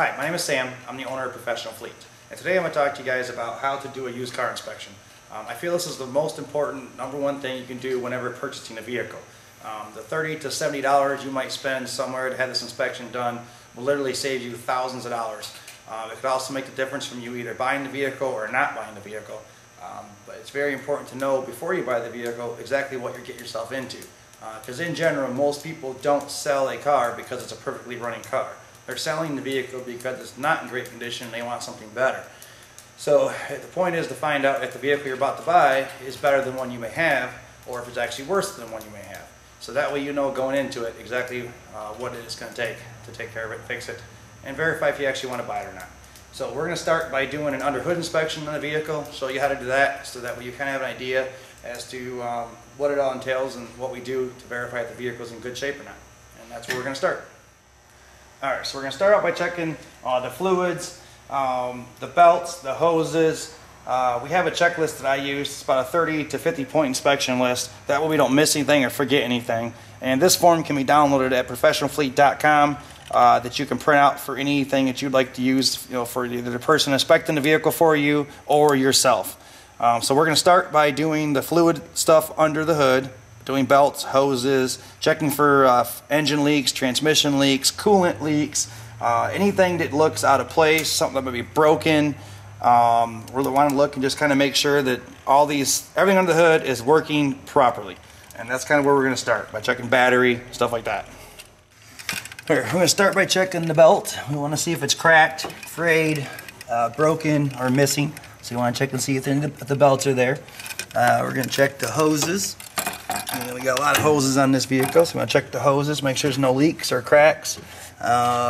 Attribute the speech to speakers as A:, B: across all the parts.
A: Hi, my name is Sam. I'm the owner of Professional Fleet. And today I'm going to talk to you guys about how to do a used car inspection. I feel this is the most important, number one thing you can do whenever purchasing a vehicle. The $30 to $70 you might spend somewhere to have this inspection done will literally save you thousands of dollars. It could also make the difference from you either buying the vehicle or not buying the vehicle. But it's very important to know before you buy the vehicle exactly what you're getting yourself into. Because in general, most people don't sell a car because it's a perfectly running car. They're selling the vehicle because it's not in great condition and they want something better. So the point is to find out if the vehicle you're about to buy is better than one you may have, or if it's actually worse than one you may have. So that way you know going into it exactly what it is going to take care of it, fix it, and verify if you actually want to buy it or not. So we're going to start by doing an under hood inspection on the vehicle, show you how to do that, so that way you kind of have an idea as to what it all entails and what we do to verify if the vehicle is in good shape or not. And that's where we're going to start. Alright, so we're going to start out by checking the fluids, the belts, the hoses. We have a checklist that I use. It's about a 30 to 50 point inspection list. That way we don't miss anything or forget anything. And this form can be downloaded at professionalfleet.com that you can print out for anything that you'd like to use, for either the person inspecting the vehicle for you or yourself. So we're going to start by doing the fluid stuff under the hood. Doing belts, hoses, checking for engine leaks, transmission leaks, coolant leaks, anything that looks out of place, something that might be broken. Really want to look and just kind of make sure that everything under the hood is working properly. And that's kind of where we're going to start, by checking battery, stuff like that. Here, we're going to start by checking the belt. We want to see if it's cracked, frayed, broken, or missing. So you want to check and see if the belts are there. We're going to check the hoses. And then we got a lot of hoses on this vehicle, so I'm going to check the hoses, make sure there's no leaks or cracks.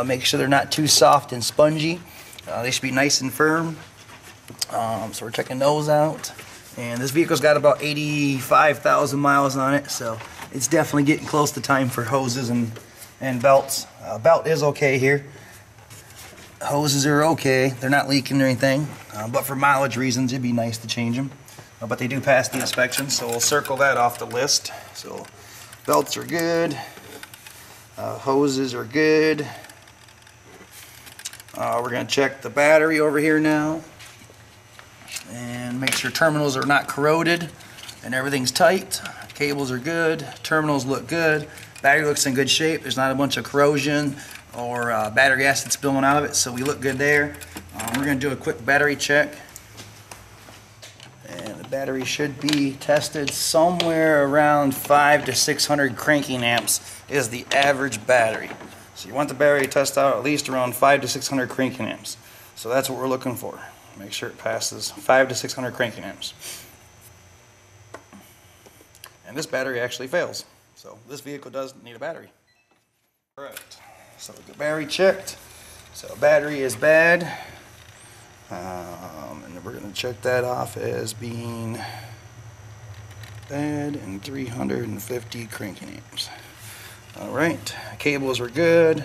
A: Make sure they're not too soft and spongy. They should be nice and firm. So we're checking those out. And this vehicle's got about 85,000 miles on it, so it's definitely getting close to time for hoses and belts. Belt is okay here. Hoses are okay. They're not leaking or anything. But for mileage reasons, it'd be nice to change them. But they do pass the inspection, so we'll circle that off the list. So belts are good, hoses are good. We're going to check the battery over here now and make sure terminals are not corroded and everything's tight. Cables are good, terminals look good, battery looks in good shape. There's not a bunch of corrosion or battery acid spilling out of it, so we look good there. We're going to do a quick battery check. Battery should be tested somewhere around 500 to 600 cranking amps is the average battery. So you want the battery to test out at least around 500 to 600 cranking amps. So that's what we're looking for. Make sure it passes 500 to 600 cranking amps. And this battery actually fails. So this vehicle does need a battery. Alright, so the battery checked. So battery is bad. And we're going to check that off as being bad and 350 cranking amps. Alright, cables were good.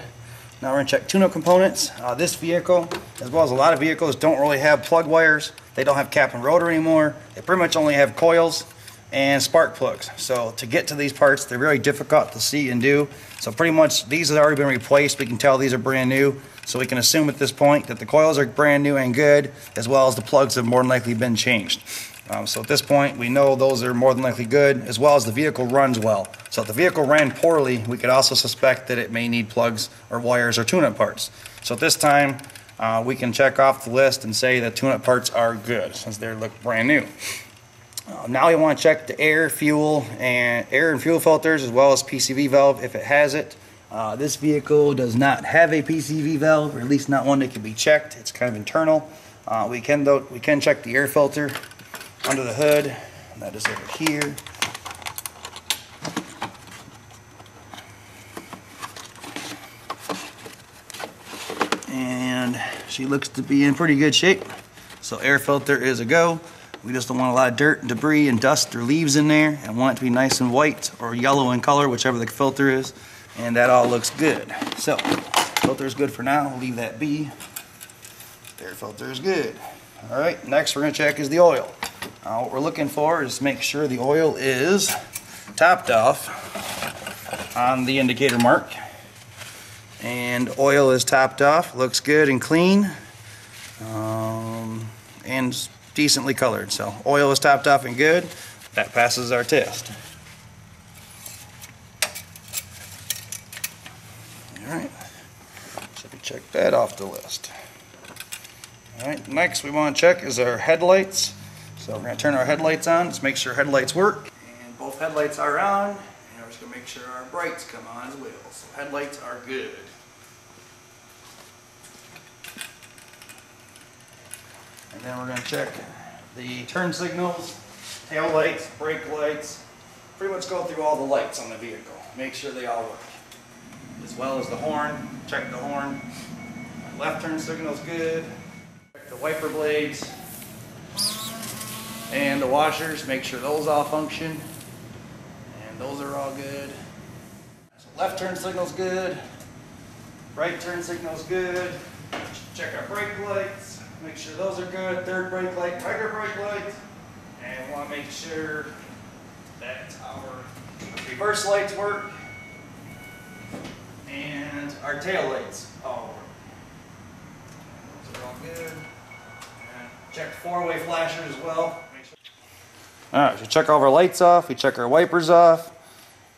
A: Now we're going to check tune-up components. This vehicle, as well as a lot of vehicles, don't really have plug wires. They don't have cap and rotor anymore. They pretty much only have coils and spark plugs. So to get to these parts, they're very difficult to see and do. So pretty much these have already been replaced. We can tell these are brand new. So we can assume at this point that the coils are brand new and good, as well as the plugs have more than likely been changed. So at this point, we know those are more than likely good, as well as the vehicle runs well. So if the vehicle ran poorly, we could also suspect that it may need plugs or wires or tune-up parts. So at this time, we can check off the list and say that tune-up parts are good, since they look brand new. Now we want to check the air and fuel filters, as well as PCV valve if it has it. This vehicle does not have a PCV valve, or at least not one that can be checked. It's kind of internal. We can check the air filter under the hood. That is over here. And she looks to be in pretty good shape. So air filter is a go. We just don't want a lot of dirt and debris and dust or leaves in there, and want it to be nice and white or yellow in color, whichever the filter is. And that all looks good. So, filter is good for now. We'll leave that be. Air filter is good. Alright, next we're going to check is the oil. What we're looking for is make sure the oil is topped off on the indicator mark. and oil is topped off. Looks good and clean, and decently colored. So oil is topped off and good. That passes our test. Alright, so we check that off the list. Alright, next we want to check is our headlights. So we're going to turn our headlights on. Let's make sure headlights work. And both headlights are on. And we're just going to make sure our brights come on as well. So headlights are good. And then we're going to check the turn signals, tail lights, brake lights. Pretty much go through all the lights on the vehicle. Make sure they all work. As well as the horn. Check the horn. Left turn signal's good. Check the wiper blades and the washers. Make sure those all function. And those are all good. So left turn signal's good. Right turn signal's good. Check our brake lights. Make sure those are good. Third brake light, regular brake light. And want to make sure that our reverse lights work. And our tail lights all work. Those are all good. And check the four-way flashers as well. Alright, so check all of our lights off, we check our wipers off,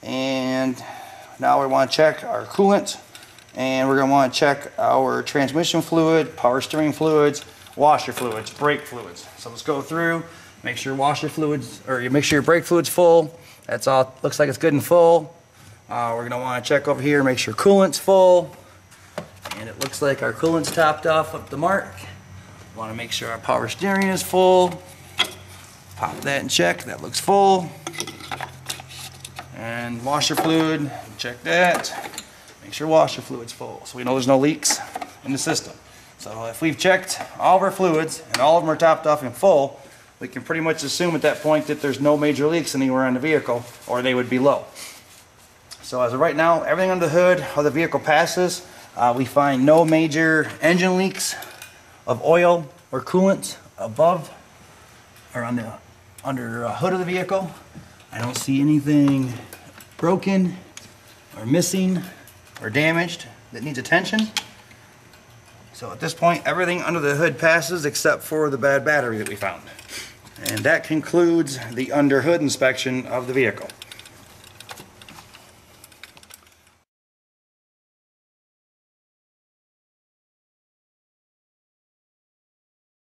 A: and now we want to check our coolant, and we're going to want to check our transmission fluid, power steering fluids, washer fluids, brake fluids. So let's go through, make sure washer fluids, or you make sure your brake fluid's full. That's all, looks like it's good and full. We're going to want to check over here, make sure coolant's full, and it looks like our coolant's topped off up the mark. Want to make sure our power steering is full. Pop that and check, that looks full. And washer fluid, check that. Make sure washer fluid's full so we know there's no leaks in the system. So if we've checked all of our fluids and all of them are topped off and full, we can pretty much assume at that point that there's no major leaks anywhere on the vehicle, or they would be low. So as of right now, everything under the hood of the vehicle passes. We find no major engine leaks of oil or coolant above or on the under the hood of the vehicle. I don't see anything broken or missing or damaged that needs attention. So at this point, everything under the hood passes except for the bad battery that we found. And that concludes the under hood inspection of the vehicle.